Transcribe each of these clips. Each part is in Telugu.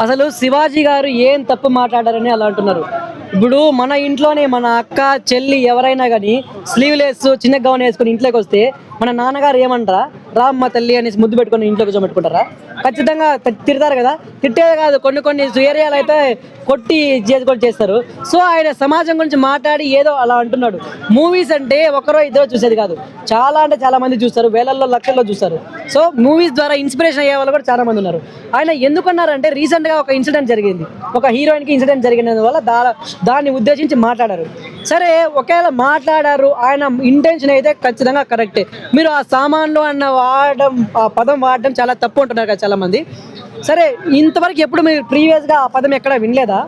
అసలు శివాజీ గారు ఏం తప్పు మాట్లాడారని అలా అంటున్నారు. ఇప్పుడు మన ఇంట్లోనే మన అక్క చెల్లి ఎవరైనా కానీ స్లీవ్లెస్ చిన్న గౌన్ వేసుకుని ఇంట్లోకి వస్తే మన నాన్నగారు ఏమంటారా, రామ్మ తల్లి అనేసి ముద్దు పెట్టుకుని ఇంట్లో కూర్చోబెట్టుకుంటారా? ఖచ్చితంగా తిడతారు కదా. తిట్టేదే కాదు, కొన్ని కొన్ని ఏరియాలు అయితే కొట్టి కూడా చేస్తారు. సో ఆయన సమాజం గురించి మాట్లాడి ఏదో అలా అంటున్నాడు. మూవీస్ అంటే ఒకరో ఇద్దరు చూసేది కాదు, చాలా అంటే చాలా మంది చూస్తారు, వేలల్లో లక్షల్లో చూస్తారు. సో మూవీస్ ద్వారా ఇన్స్పిరేషన్ అయ్యే వాళ్ళు కూడా చాలా మంది ఉన్నారు. ఆయన ఎందుకన్నారంటే రీసెంట్గా ఒక ఇన్సిడెంట్ జరిగింది, ఒక హీరోయిన్కి ఇన్సిడెంట్ జరిగినందువల్ల దాన్ని ఉద్దేశించి మాట్లాడారు. సరే, ఒకవేళ మాట్లాడారు, ఆయన ఇంటెన్షన్ అయితే ఖచ్చితంగా కరెక్టే. మీరు ఆ సామాన్లు అన్న ఆ పదం వాడడం చాలా తప్పు ఉంటున్నారు కదా చాలా మంది. సరే, ఇంతవరకు ఎప్పుడు మీరు ప్రీవియస్గా ఆ పదం ఎక్కడ వినలేదా?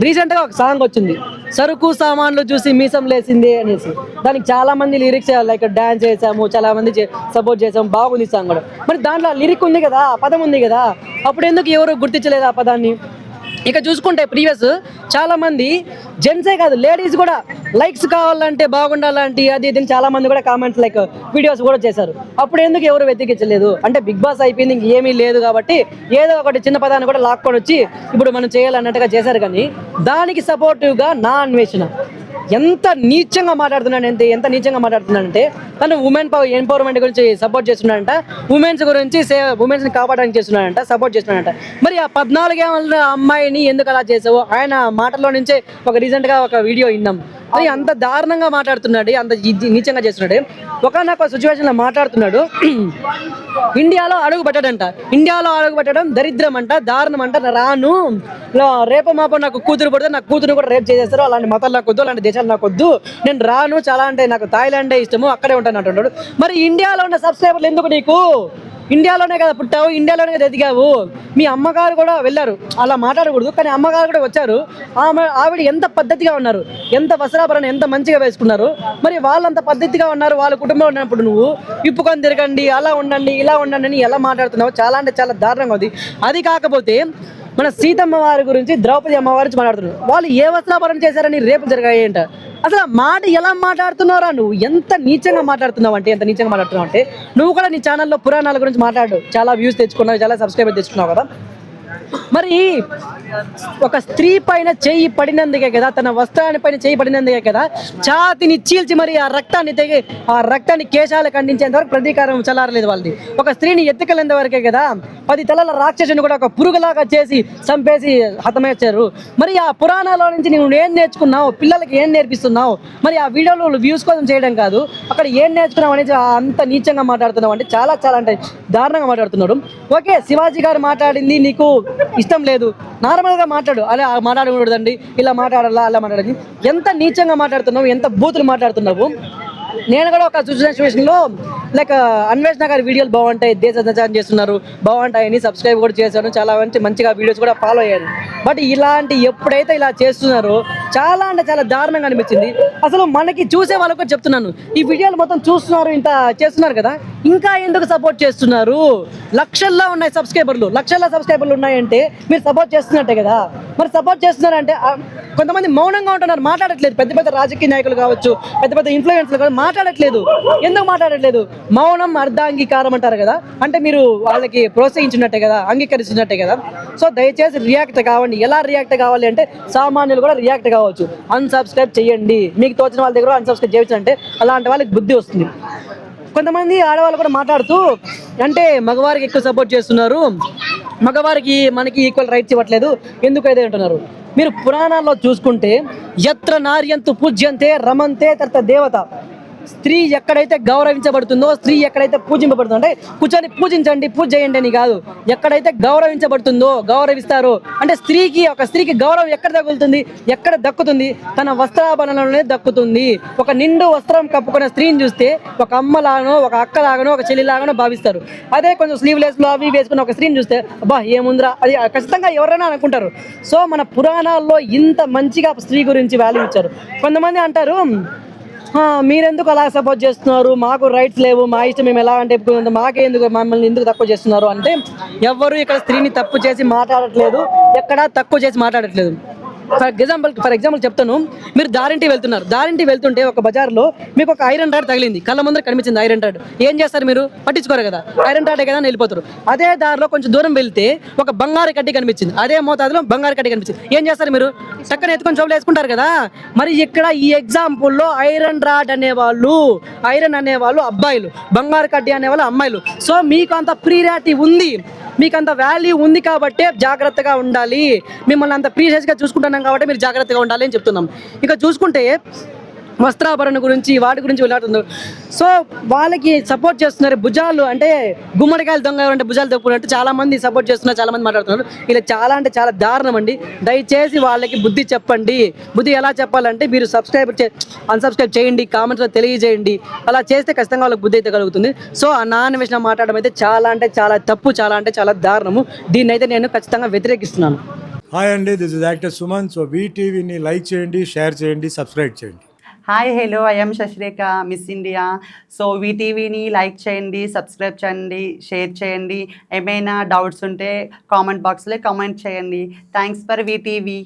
రీసెంట్గా ఒక సాంగ్ వచ్చింది, సరుకు సామాన్లు చూసి మీసం లేసింది అనేసి. దానికి చాలా మంది లిరిక్స్ లైక్ డాన్స్ చేసాము, చాలా మంది సపోర్ట్ చేసాము, బాగుంది సాంగ్ కూడా. మరి దాంట్లో లిరిక్ ఉంది కదా, ఆ పదం ఉంది కదా, అప్పుడు ఎందుకు ఎవరు గుర్తించలేదు ఆ పదాన్ని? ఇక చూసుకుంటే ప్రీవియస్ చాలా మంది జెంట్సే కాదు లేడీస్ కూడా లైక్స్ కావాలంటే బాగుండాలంటే అది ఇది చాలా మంది కూడా కామెంట్స్ లైక్ వీడియోస్ కూడా చేశారు. అప్పుడు ఎందుకు ఎవరు వెతికించలేదు? అంటే బిగ్ బాస్ అయిపోయింది, ఇంక ఏమీ లేదు కాబట్టి ఏదో ఒకటి చిన్న పదాన్ని కూడా లాక్కొని వచ్చి ఇప్పుడు మనం చేయాలన్నట్టుగా చేశారు. కానీ దానికి సపోర్టివ్గా నా అన్వేషణ ఎంత నీచంగా మాట్లాడుతున్నాడు, ఎంత నీచంగా మాట్లాడుతున్నాడంటే తను ఉమెన్ ఎంపవర్మెంట్ గురించి సపోర్ట్ చేస్తున్నాడంట, ఉమెన్స్ని కాపాడడానికి చేస్తున్నాడంట, సపోర్ట్ చేస్తున్నాడంట. మరి ఆ 14 ఏళ్ళ అమ్మాయిని ఎందుకు అలా చేసావు? ఆయన మాటల్లో నుంచే ఒక రీసెంట్గా ఒక వీడియో విన్నాం. అది అంత దారుణంగా మాట్లాడుతున్నాడు, అంత నీచంగా చేస్తున్నాడు. ఒకనొక సిచ్యువేషన్లో మాట్లాడుతున్నాడు, ఇండియాలో అడుగు పెట్టడంట, ఇండియాలో అడుగు పెట్టడం దరిద్రం అంట, దారుణం అంట, రాను, రేపు మాపో నాకు కూతురు పడితే నా కూతురు కూడా రేపు చేసేస్తారు, అలాంటి మతాలు నాకు వద్దు, అలాంటి దేశాలు నాకు వద్దు, నేను రాను, చాలా అంటే నాకు థాయిలాండే ఇష్టము, అక్కడే ఉంటాను అంటున్నాడు. మరి ఇండియాలో ఉన్న సబ్స్క్రైబర్లు ఎందుకు నీకు? ఇండియాలోనే కదా పుట్టావు, ఇండియాలోనే కదా ఎదిగావు. మీ అమ్మగారు కూడా వెళ్ళారు, అలా మాట్లాడకూడదు, కానీ అమ్మగారు కూడా వచ్చారు. ఆవిడ ఎంత పద్ధతిగా ఉన్నారు, ఎంత వస్త్రాభరణ ఎంత మంచిగా వేసుకున్నారు. మరి వాళ్ళంత పద్ధతిగా ఉన్నారు, వాళ్ళ కుటుంబంలో ఉన్నప్పుడు నువ్వు ఇప్పుకొని తిరగండి, అలా ఉండండి, ఇలా ఉండండి అని ఎలా మాట్లాడుతున్నావు? చాలా అంటే చాలా దారుణంగా ఉంది. అది కాకపోతే మన సీతమ్మ వారి గురించి, ద్రౌపది అమ్మవారి గురించి మాట్లాడుతున్నారు. వాళ్ళు ఏ వస్త్రాభరణ చేశారని రేపు జరిగాయంట. అసలు ఆ మాట ఎలా మాట్లాడుతున్నారా? నువ్వు ఎంత నీచంగా మాట్లాడుతున్నావు అంటే, ఎంత నీచంగా మాట్లాడుతున్నావు అంటే, నువ్వు కూడా నీ ఛానల్లో పురాణాల గురించి మాట్లాడు, చాలా వ్యూస్ తెచ్చుకున్నావు, చాలా సబ్స్క్రైబర్ తెచ్చుకున్నావు కదా. మరి ఒక స్త్రీ పైన చేయి పడినందుకే కదా, తన వస్త్రాన్ని పైన చేయి పడినందుకే కదా ఛాతిని చీల్చి మరి ఆ రక్తాన్ని తెగి ఆ రక్తాన్ని కేశాలు ఖండించేంత వరకు ప్రతీకారం చల్లారలేదు వాళ్ళది. ఒక స్త్రీని ఎత్తుకెళ్ళేంత వరకే కదా 10 తలల రాక్షసుని కూడా ఒక పురుగులాగా చేసి చంపేసి హతమేర్చారు. మరి ఆ పురాణాల నుంచి నువ్వు ఏం నేర్చుకున్నావు? పిల్లలకి ఏం నేర్పిస్తున్నావు? మరి ఆ వీడియోలో వ్యూస్ కోసం చేయడం కాదు, అక్కడ ఏం నేర్చుకున్నావు అనేది అంత నీచంగా మాట్లాడుతున్నావు అంటే చాలా చాలా అంటే దారుణంగా మాట్లాడుతున్నాడు. ఓకే, శివాజీ గారు మాట్లాడింది నీకు ఇష్టం లేదు, నార్మల్గా మాట్లాడు, అలా మాట్లాడకూడదండి, ఇలా మాట్లాడాలా అలా మాట్లాడాలి. ఎంత నీచంగా మాట్లాడుతున్నావు, ఎంత బూతులు మాట్లాడుతున్నావు. నేను కూడా ఒక సిచ్యువేషన్లో లైక్ అన్వేషణ గారి వీడియోలు బాగుంటాయి, దేశ సంచారం చేస్తున్నారు, బాగుంటాయని సబ్స్క్రైబ్ కూడా చేశాను, చాలా మంచిగా వీడియోస్ కూడా ఫాలో అయ్యాను. బట్ ఇలాంటి ఎప్పుడైతే ఇలా చేస్తున్నారో చాలా అంటే చాలా దారుణంగా అనిపించింది. అసలు మనకి చూసే వాళ్ళకు చెప్తున్నాను, ఈ వీడియోలు మొత్తం చూస్తున్నారు, ఇంత చేస్తున్నారు కదా, ఇంకా ఎందుకు సపోర్ట్ చేస్తున్నారు? లక్షల్లో ఉన్నాయి సబ్స్క్రైబర్లు, లక్షల్లో సబ్స్క్రైబర్లు ఉన్నాయంటే మీరు సపోర్ట్ చేస్తున్నట్టే కదా. మరి సపోర్ట్ చేస్తున్నారంటే కొంతమంది మౌనంగా ఉంటున్నారు, మాట్లాడట్లేదు. పెద్ద పెద్ద రాజకీయ నాయకులు కావచ్చు, పెద్ద పెద్ద ఇన్ఫ్లుయెన్సర్లు కావచ్చు, మాట్లాడట్లేదు. ఎందుకు మాట్లాడట్లేదు? మౌనం అర్ధాంగీకారం అంటారు కదా, అంటే మీరు వాళ్ళకి ప్రోత్సహించినట్టే కదా, అంగీకరిస్తున్నట్టే కదా. సో దయచేసి రియాక్ట్ కావండి. ఎలా రియాక్ట్ కావాలి అంటే సామాన్యులు కూడా రియాక్ట్ కావచ్చు. అన్సబ్స్క్రైబ్ చేయండి, మీకు తోచిన వాళ్ళ దగ్గర అన్సబ్స్క్రైబ్ చేయొచ్చు అంటే అలాంటి వాళ్ళకి బుద్ధి వస్తుంది. కొంతమంది ఆడవాళ్ళు కూడా మాట్లాడుతూ అంటే మగవారికి ఎక్కువ సపోర్ట్ చేస్తున్నారు, మగవారికి మనకి ఈక్వల్ రైట్స్ ఇవ్వట్లేదు, ఎందుకు అయితే అంటున్నారు. మీరు పురాణాల్లో చూసుకుంటే యత్ర నార్యంతు పూజ్యంతే రమంతే తర్త దేవత, స్త్రీ ఎక్కడైతే గౌరవించబడుతుందో, స్త్రీ ఎక్కడైతే పూజింపబడుతుందో, అంటే కూర్చొని పూజించండి, పూజ చేయండి అని కాదు, ఎక్కడైతే గౌరవించబడుతుందో, గౌరవిస్తారు అంటే ఒక స్త్రీకి గౌరవం ఎక్కడ తగులుతుంది, ఎక్కడ దక్కుతుంది? తన వస్త్రాభరణలోనే దక్కుతుంది. ఒక నిండు వస్త్రం కప్పుకున్న స్త్రీని చూస్తే ఒక అమ్మలాగానో, ఒక అక్కలాగానో, ఒక చెల్లిలాగానో భావిస్తారు. అదే కొంచెం స్లీవ్లెస్లో అవి వేసుకున్న ఒక స్త్రీని చూస్తే అబ్బా ఏముందిరా, అది ఖచ్చితంగా ఎవరైనా అనుకుంటారు. సో మన పురాణాల్లో ఇంత మంచిగా స్త్రీ గురించి వాల్యూ ఇచ్చారు. కొంతమంది అంటారు మీరెందుకు అలా సపోర్ట్ చేస్తున్నారు, మాకు రైట్స్ లేవు, మా ఇష్టం మేము ఎలా అంటే మాకే ఎందుకు, మమ్మల్ని ఎందుకు తక్కువ చేస్తున్నారు అంటే, ఎవ్వరు ఇక్కడ స్త్రీని తప్పు చేసి మాట్లాడట్లేదు, ఎక్కడా తక్కువ చేసి మాట్లాడట్లేదు. ఫర్ ఎగ్జాంపుల్ చెప్తాను, మీరు దారింటి వెళ్తుంటే ఒక బజార్లో మీకు ఒక ఐరన్ రాడ్ తగిలింది, కళ్ళ ముందర కనిపించింది ఐరన్ రాడ్. ఏం చేస్తారు మీరు? పట్టించుకోరు కదా, ఐరన్ రాడే కదా అని వెళ్ళిపోతారు. అదే దారిలో కొంచెం దూరం వెళ్తే ఒక బంగారు కడ్డీ కనిపించింది, అదే మోతాదులో బంగారు కడ్డీ కనిపించింది. ఏం చేస్తారు మీరు? చక్కని ఎత్తుకొని జోబులు వేసుకుంటారు కదా. మరి ఇక్కడ ఈ ఎగ్జాంపుల్లో ఐరన్ అనేవాళ్ళు అబ్బాయిలు, బంగారు కడ్డీ అనేవాళ్ళు అమ్మాయిలు. సో మీకు అంత ప్రియారిటీ ఉంది, మీకు అంత వాల్యూ ఉంది కాబట్టే జాగ్రత్తగా ఉండాలి. మిమ్మల్ని అంత ప్రీషియస్గా చూసుకుంటున్నాం కాబట్టి మీరు జాగ్రత్తగా ఉండాలి అని చెప్తున్నాం. ఇక చూసుకుంటే వస్త్రాభరణ గురించి వాటి గురించి వెళ్ళాడుతున్నారు. సో వాళ్ళకి సపోర్ట్ చేస్తున్నారు. భుజాలు అంటే గుమ్మడికాయలు దొంగ అంటే భుజాలు తప్పుకున్నట్టు చాలా మంది సపోర్ట్ చేస్తున్నారు, చాలా మంది మాట్లాడుతున్నారు. ఇలా చాలా అంటే చాలా దారుణం అండి. దయచేసి వాళ్ళకి బుద్ధి చెప్పండి. బుద్ధి ఎలా చెప్పాలంటే మీరు అన్సబ్స్క్రైబ్ చేయండి, కామెంట్స్లో తెలియజేయండి. అలా చేస్తే ఖచ్చితంగా వాళ్ళకి బుద్ధి అయితే కలుగుతుంది. సో ఆ నాన్ విషయం మాట్లాడడం అయితే చాలా అంటే చాలా తప్పు, చాలా అంటే చాలా దారుణము. దీన్ని అయితే నేను ఖచ్చితంగా వ్యతిరేకిస్తున్నాను. హాయ్ అండి, this is actor Suman. So వీటీవీని లైక్ చేయండి, షేర్ చేయండి, సబ్స్క్రైబ్ చేయండి. Hi hello, I'm Sasirekha, Miss India. So వీటీవీని లైక్ చేయండి, సబ్స్క్రైబ్ చేయండి, షేర్ చేయండి. ఏమైనా డౌట్స్ ఉంటే కామెంట్ బాక్స్లో కామెంట్ చేయండి. Thanks for VTV.